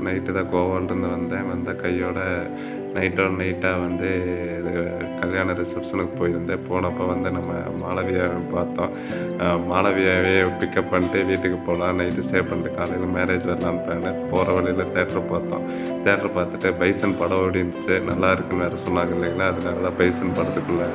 Night தான் கோவாலருந்து வந்த கையோட நைட்டோட நைட்டாக இது கல்யாண ரிசப்ஷனுக்கு போயிருந்தேன். போனப்போ நம்ம மாளவியாவை பார்த்தோம். மாளவியாவே பிக்கப் பண்ணிட்டு வீட்டுக்கு போகலாம், நைட்டு ஸ்டே பண்ணிட்டு காலையில் மேரேஜ் வரலான்னு பிளானு. போகிற வழியில் தேட்டர் பார்த்தோம். தேட்டர் பார்த்துட்டு பைசன் படம் ஓடிருந்துச்சு, நல்லா இருக்குன்னு வேறு சொன்னாங்க இல்லைங்களா, அதனால தான் பைசன் படத்துக்குள்ளே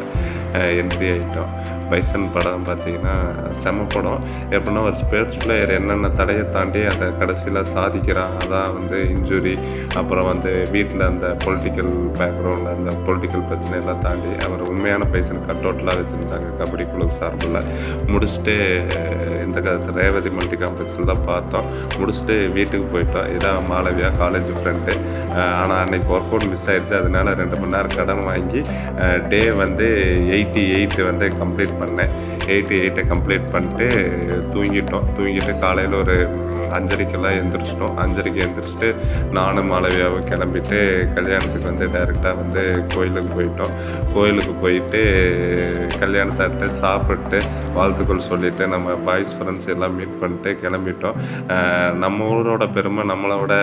என்ட்ரி ஆகிட்டோம். பைசன் படம் பார்த்திங்கன்னா செம படம். எப்படின்னா ஒரு ஸ்போர்ட்ஸ் பிளேயர் என்னென்ன தடையை தாண்டி அதை கடைசியில் சாதிக்கிறான். அதான் இன்ஜுரி, அப்புறம் வீட்டில் அந்த பொலிட்டிக்கல் பேக்ரவுண்டில் அந்த பொலிட்டிக்கல் பிரச்சனையெல்லாம் தாண்டி அவர் உண்மையான பைசன் கட் அவுட்லாம் வச்சுருந்தாங்க கபடி குழு சார்பில். முடிச்சுட்டு இந்த ரேவதி மல்டி காம்ப்ளெக்ஸில் தான் பார்த்தோம். முடிச்சுட்டு வீட்டுக்கு போயிட்டோம். இதான் மாளவியா காலேஜ் ஃப்ரெண்டு. ஆனால் அன்றைக்கி ஒர்க் அவுட் மிஸ் ஆகிடுச்சு. அதனால 2 மணி நேரம் கடன் வாங்கி டே 88 கம்ப்ளீட் பண்ணேன். 88 கம்ப்ளீட் பண்ணிட்டு தூங்கிட்டு காலையில் ஒரு 5:30க்கெல்லாம் எழுந்திரிச்சிட்டோம். 5:30க்கு எழுந்திரிச்சிட்டு நானும் மாளவியாவும் கிளம்பிட்டு கல்யாணத்துக்கு டைரெக்டாக கோயிலுக்கு போயிட்டோம். கோயிலுக்கு போயிட்டு கல்யாணத்தை சாப்பிட்டு வாழ்த்துக்கள் சொல்லிவிட்டு நம்ம பாய்ஸ் ஃப்ரெண்ட்ஸ் எல்லாம் மீட் பண்ணிட்டு கிளம்பிட்டோம். நம்ம ஊரோட பெருமை நம்மளோட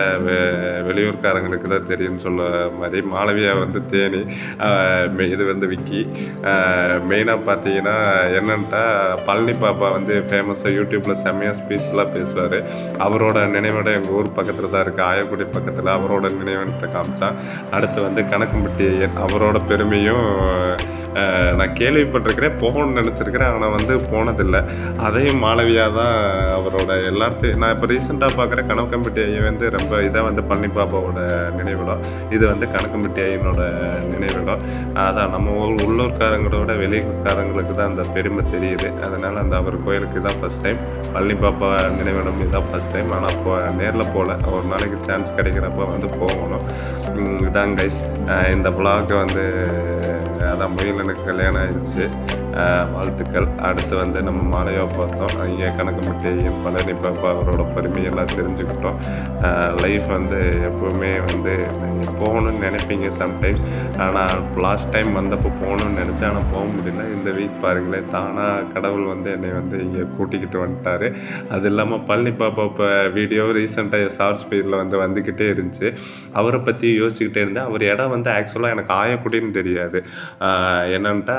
வெளியூர்காரங்களுக்கு தான் தெரியும்னு சொல்ல மாதிரி மாளவியா தேனி, இது விக்கி. மெயினாக பார்த்தீங்கன்னா என்னன்ட்டா பழனி பாப்பா ஃபேமஸாக யூடியூப்பில் செம்மையாக ஸ்பீச்லாம் பேசுவார். அவரோட நினைவிடம் எங்கள் ஊர் பக்கத்தில் தான் இருக்குது, ஆயக்குடி பக்கத்தில். அவரோட நினைவிடத்தை காமிச்சான். அடுத்து கணக்கம்பட்டி ஐயன், அவரோட பெருமையும் நான் கேள்விப்பட்டிருக்கிறேன், போகணும்னு நினச்சிருக்கிறேன். ஆனால் போனதில்லை. அதையும் மாளவியா தான் அவரோட எல்லாத்தையும். நான் இப்போ ரீசெண்டாக பார்க்குறேன் கணக்கம்பட்டி ஐயன் ரொம்ப இதாக பழனி பாப்பாவோட நினைவிடம். இது கணக்கம்பட்டி ஐயனோட நினைவிடம். அதான் நம்ம உள்ளூர்காரங்களோட வெளியூர்காரங்களுக்கு தான் அந்த பெருமை தெரியுது. அதனால் அவர் கோயிலுக்கு தான் ஃபஸ்ட் டைம். பழனி பாப்பா நினைவிடம் இதுதான் ஃபஸ்ட் டைம். ஆனால் அப்போ நேரில் போகல. ஒரு நாளைக்கு சான்ஸ் கிடைக்கிறப்ப போகணும். இதான் கைஸ் இந்த vlog அதான் முயலனுக்கு கல்யாணம் ஆயிடுச்சு, வாழ்த்துக்கள். அடுத்து நம்ம மாலையாக பார்த்தோம். இங்கே கணக்கம்பட்டி பழனி பாப்பா அவரோட பெருமையெல்லாம் தெரிஞ்சுக்கிட்டோம். லைஃப் எப்போவுமே போகணுன்னு நினைப்பீங்க சம்டைம்ஸ். ஆனால் லாஸ்ட் டைம் வந்தப்போ போகணுன்னு நினச்சேன், ஆனால் போக முடியல. இந்த வீக் பாருங்களேன், தானாக கடவுள் என்னை இங்கே கூட்டிக்கிட்டு வந்துட்டார். அது இல்லாமல் பழனி பாப்பா இப்போ வீடியோ ரீசெண்டாக ஷார்ட் ஸ்பீடில் வந்துக்கிட்டே இருந்துச்சு. அவரை பற்றி யோசிச்சுக்கிட்டே இருந்தேன். அவர் இடம் ஆக்சுவலாக எனக்கு ஆயக்குடின்னு தெரியாது, என்னன்ட்டா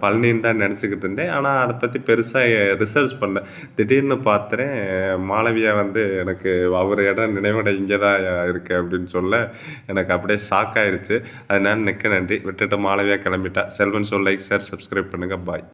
பழனின்னு தான் நினச்சிக்கிட்டு இருந்தேன். ஆனால் அதை பற்றி பெருசாக ரிசர்ச் பண்ணேன். திடீர்னு பார்த்துறேன் மாளவியா எனக்கு அவர் இடம் நினைவிடம் இங்கே தான் இருக்குது அப்படின்னு சொல்ல எனக்கு அப்படியே ஷாக் ஆயிடுச்சு. அதனால நன்றி விட்டுட்டு மாளவியா கிளம்பிட்டா. செல்வன் லைக் ஷேர் சப்ஸ்கிரைப் பண்ணுங்கள். பாய்.